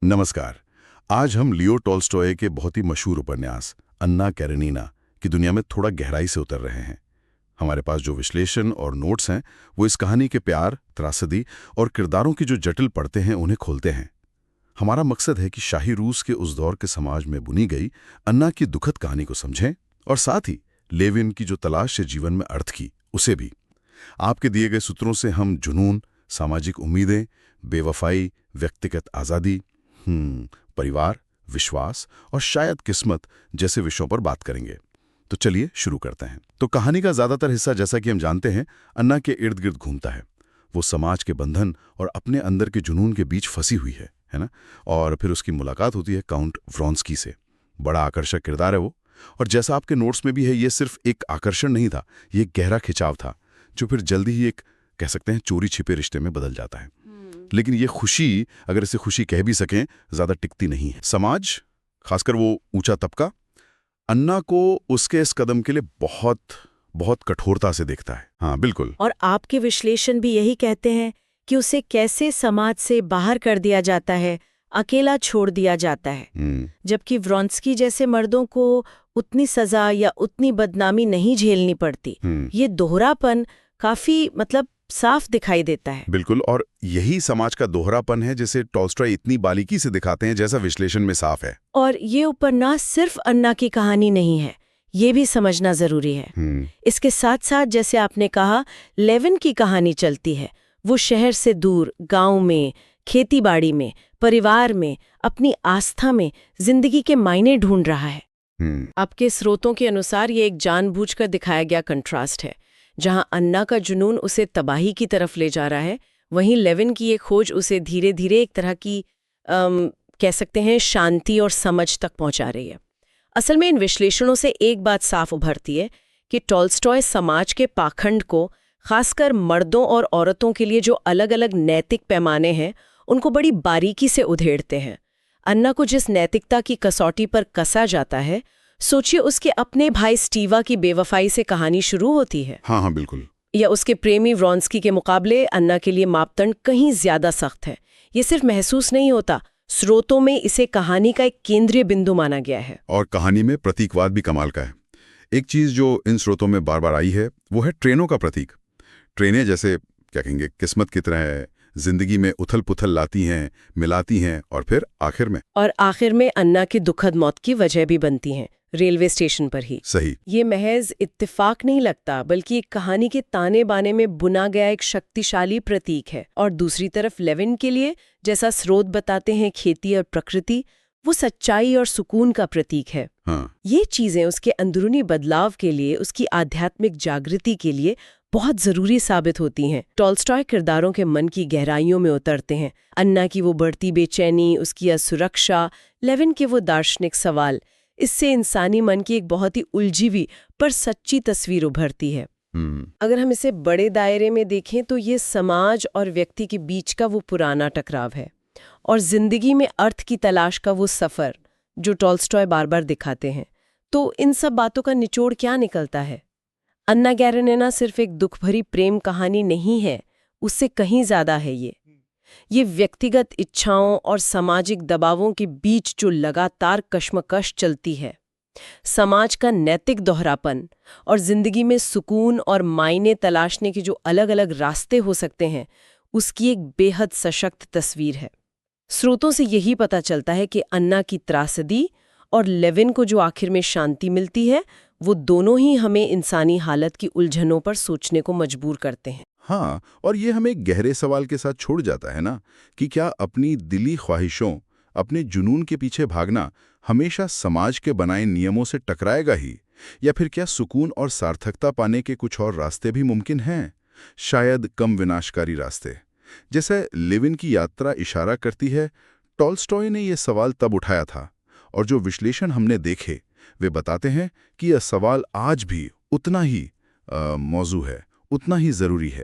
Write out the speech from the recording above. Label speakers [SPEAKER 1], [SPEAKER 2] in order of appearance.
[SPEAKER 1] नमस्कार। आज हम लियो टॉल्स्टॉय के बहुत ही मशहूर उपन्यास अन्ना कैरेनिना की दुनिया में थोड़ा गहराई से उतर रहे हैं। हमारे पास जो विश्लेषण और नोट्स हैं वो इस कहानी के प्यार, त्रासदी और किरदारों की जो जटिल पड़ते हैं उन्हें खोलते हैं। हमारा मकसद है कि शाही रूस के उस दौर के समाज में बुनी गई अन्ना की दुखद कहानी को समझें और साथ ही लेविन की जो तलाश है जीवन में अर्थ की, उसे भी। आपके दिए गए सूत्रों से हम जुनून, सामाजिक उम्मीदें, बेवफाई, व्यक्तिगत आज़ादी, परिवार, विश्वास और शायद किस्मत जैसे विषयों पर बात करेंगे। तो चलिए शुरू करते हैं। तो कहानी का ज्यादातर हिस्सा, जैसा कि हम जानते हैं, अन्ना के इर्द गिर्द घूमता है। वो समाज के बंधन और अपने अंदर के जुनून के बीच फंसी हुई है ना। और फिर उसकी मुलाकात होती है काउंट व्रोंस्की से। बड़ा आकर्षक किरदार है वो। और जैसा आपके नोट्स में भी है, ये सिर्फ एक आकर्षण नहीं था, ये एक गहरा खिंचाव था जो फिर जल्दी ही एक, कह सकते हैं, चोरी छिपे रिश्ते में बदल जाता है। लेकिन ये खुशी, अगर इसे खुशी कह भी सकें, ज्यादा टिकती नहीं है। समाज, खासकर वो ऊंचा तबका, अन्ना को उसके इस कदम के लिए बहुत बहुत कठोरता से देखता है। हाँ, बिल्कुल।
[SPEAKER 2] और आपके विश्लेषण भी यही कहते हैं कि उसे कैसे समाज से बाहर कर दिया जाता है, अकेला छोड़ दिया जाता है। जबकि व्रोंस्की जैसे मर्दों को उतनी सजा या उतनी बदनामी नहीं झेलनी पड़ती। ये दोहरापन काफी साफ दिखाई देता है।
[SPEAKER 1] बिल्कुल, और यही समाज का दोहरापन है जिसे टॉल्स्टॉय इतनी बारीकी से दिखाते हैं, जैसा विश्लेषण में साफ है।
[SPEAKER 2] और ये उपन्यास सिर्फ अन्ना की कहानी नहीं है, ये भी समझना जरूरी है। इसके साथ साथ, जैसे आपने कहा, लेविन की कहानी चलती है। वो शहर से दूर, गांव में, खेतीबाड़ी में, परिवार में, अपनी आस्था में जिंदगी के मायने ढूंढ रहा है। आपके स्रोतों के अनुसार ये एक जानबूझकर दिखाया गया कंट्रास्ट है। जहां अन्ना का जुनून उसे तबाही की तरफ ले जा रहा है, वहीं लेविन की ये खोज उसे धीरे धीरे एक तरह की कह सकते हैं शांति और समझ तक पहुंचा रही है। असल में इन विश्लेषणों से एक बात साफ उभरती है कि टॉल्स्टॉय समाज के पाखंड को, खासकर मर्दों और औरतों के लिए जो अलग अलग नैतिक पैमाने हैं, उनको बड़ी बारीकी से उधेड़ते हैं। अन्ना को जिस नैतिकता की कसौटी पर कसा जाता है, सोचिए उसके अपने भाई स्टीवा की बेवफाई से कहानी शुरू होती है।
[SPEAKER 1] हाँ, बिल्कुल।
[SPEAKER 2] या उसके प्रेमी व्रोंस्की के मुकाबले अन्ना के लिए मापदंड कहीं ज्यादा सख्त है। ये सिर्फ महसूस नहीं होता, स्रोतों में इसे कहानी का एक केंद्रीय बिंदु माना गया है।
[SPEAKER 1] और कहानी में प्रतीकवाद भी कमाल का है। एक चीज जो इन स्रोतों में बार बार आई है वो है ट्रेनों का प्रतीक। ट्रेनें जैसे, क्या कहेंगे, किस्मत की तरह है, जिंदगी में उथल पुथल लाती हैं, मिलाती हैं और फिर आखिर में
[SPEAKER 2] अन्ना की दुखद मौत की वजह भी बनती हैं, रेलवे स्टेशन पर ही।
[SPEAKER 1] सही।
[SPEAKER 2] ये महज इत्तेफाक नहीं लगता, बल्कि एक कहानी के ताने बाने में बुना गया एक शक्तिशाली प्रतीक है। और दूसरी तरफ लेविन के लिए, जैसा स्रोत बताते हैं, खेती और प्रकृति वो सच्चाई और सुकून का प्रतीक है। ये चीजें उसके अंदरूनी बदलाव के लिए, उसकी आध्यात्मिक जागृति के लिए बहुत जरूरी साबित होती हैं। टॉल्स्टॉय किरदारों के मन की गहराइयों में उतरते हैं। अन्ना की वो बढ़ती बेचैनी, उसकी असुरक्षा, लेविन के वो दार्शनिक सवाल, इससे इंसानी मन की एक बहुत ही उलझी हुई पर सच्ची तस्वीर उभरती है। अगर हम इसे बड़े दायरे में देखें तो ये समाज और व्यक्ति के बीच का वो पुराना टकराव है, और जिंदगी में अर्थ की तलाश का वो सफर जो टॉल्स्टॉय बार बार दिखाते हैं। तो इन सब बातों का निचोड़ क्या निकलता है? अन्ना कैरेनिना सिर्फ एक दुख भरी प्रेम कहानी नहीं है, उससे कहीं ज्यादा है। ये व्यक्तिगत इच्छाओं और सामाजिक दबावों के बीच जो लगातार कश्मकश चलती है, समाज का नैतिक दोहरापन और जिंदगी में सुकून और मायने तलाशने के जो अलग अलग रास्ते हो सकते हैं, उसकी एक बेहद सशक्त तस्वीर है। स्रोतों से यही पता चलता है कि अन्ना की त्रासदी और लेविन को जो आखिर में शांति मिलती है, वो दोनों ही हमें इंसानी हालत की उलझनों पर सोचने को मजबूर करते हैं।
[SPEAKER 1] हाँ, और ये हमें एक गहरे सवाल के साथ छोड़ जाता है ना, कि क्या अपनी दिली ख्वाहिशों, अपने जुनून के पीछे भागना हमेशा समाज के बनाए नियमों से टकराएगा ही, या फिर क्या सुकून और सार्थकता पाने के कुछ और रास्ते भी मुमकिन हैं, शायद कम विनाशकारी रास्ते? जैसे लेविन की यात्रा इशारा करती है, टॉल्स्टॉय ने यह सवाल तब उठाया था, और जो विश्लेषण हमने देखे वे बताते हैं कि यह सवाल आज भी उतना ही मौजू है, उतना ही जरूरी है।